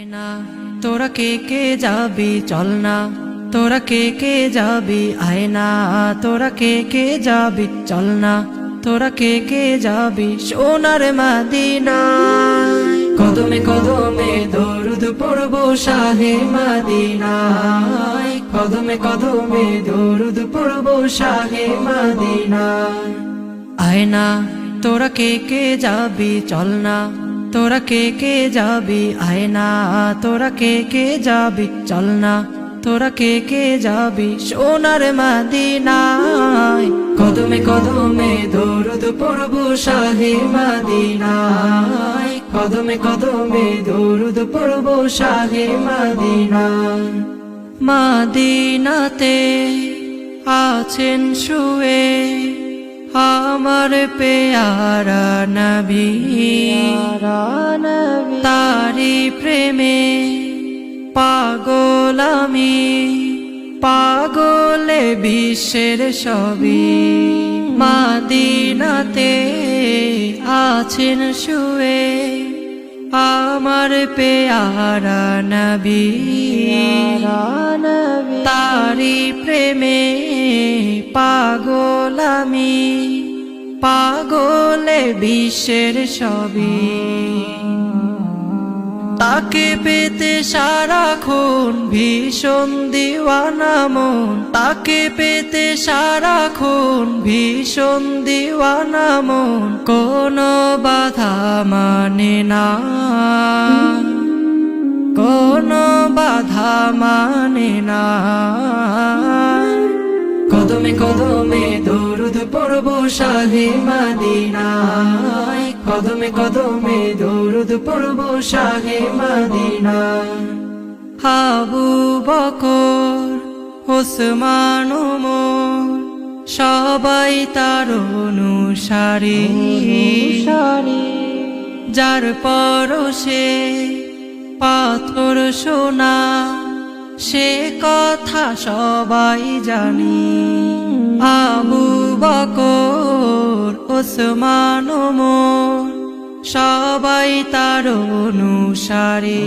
আয়না তোরা কে কে যাবি চল না, তোরা কে কে যাবি আয়না, তোরা কে কে যাবি চল না, তোরা কে কে যাবি সোনার মদিনা। কদমে কদমে দরুদ পড়ব শাহে মদিনা, কদমে কদমে দরুদ পড়ব শাহে মদিনা। আয়না তোরা কে কে যাবি চল না, তোরা কে কে যাবি আয়না, তোরা কে কে যাবি চল না, তোরা কে কে যাবি সোনার মদিনায়। কদমে কদমে দরুদ পড়ব শাহে মদিনায়, কদমে কদমে দরুদ পড়ব শাহে মদিনায়। মদিনাতে আছেন শুয়ে আমার পেয়ারা নবী, তারি প্রেমে পাগল আমি, পাগলে বিশ্বের সবই। মদিনাতে আছেন শুয়ে আমার পেয়ারা নবী, তারি প্রেমে পাগল আমি, পাগলে বিশ্বের সবই। তাকে পেতে সারাক্ষণ ভীষণ দিওয়ানা মন, তাকে পেতে সারাক্ষণ ভীষণ দিওয়ানা মন, কোনো বাধা মানে না, কোনো বাধা মানে না। কদমে কদমে দরুদ পড়ব শাহে মদিনায়, কদমে কদমে দরুদ পড়ব শাহে মদিনায়। আবু বকর ওসমান ওমর সবাই তার অনুসারী, যার পরশে পাথর সোনা সে কথা সবাই জানি। আবু বকর ওসমান ওমর সবাই তার অনুসারী,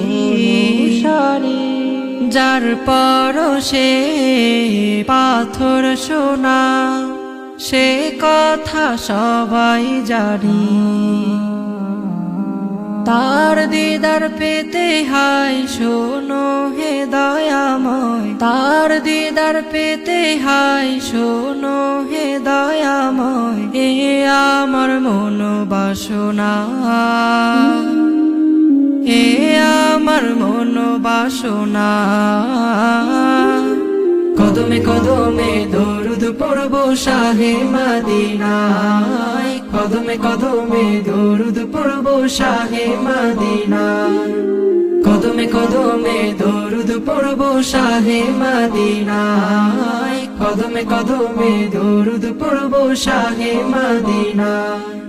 যার পরশে পাথর সোনা সে কথা সবাই জানি। তার দিদার পেতে হায় শোনো হে দয়াময়, তার দিদার পেতে হায় শোনো হে দয়াময়। এ আমার মন বাসনা, এ আমার মন বাসনা। কদমে কদমে দরুদ পড়ব শাহে মদিনায়, কদমে কদমে দরুদ পড়ব শাহে মদিনায়, কদমে কদমে দরুদ পড়ব শাহে মদিনায়, কদমে কদমে দরুদ পড়ব শাহে মদিনায়।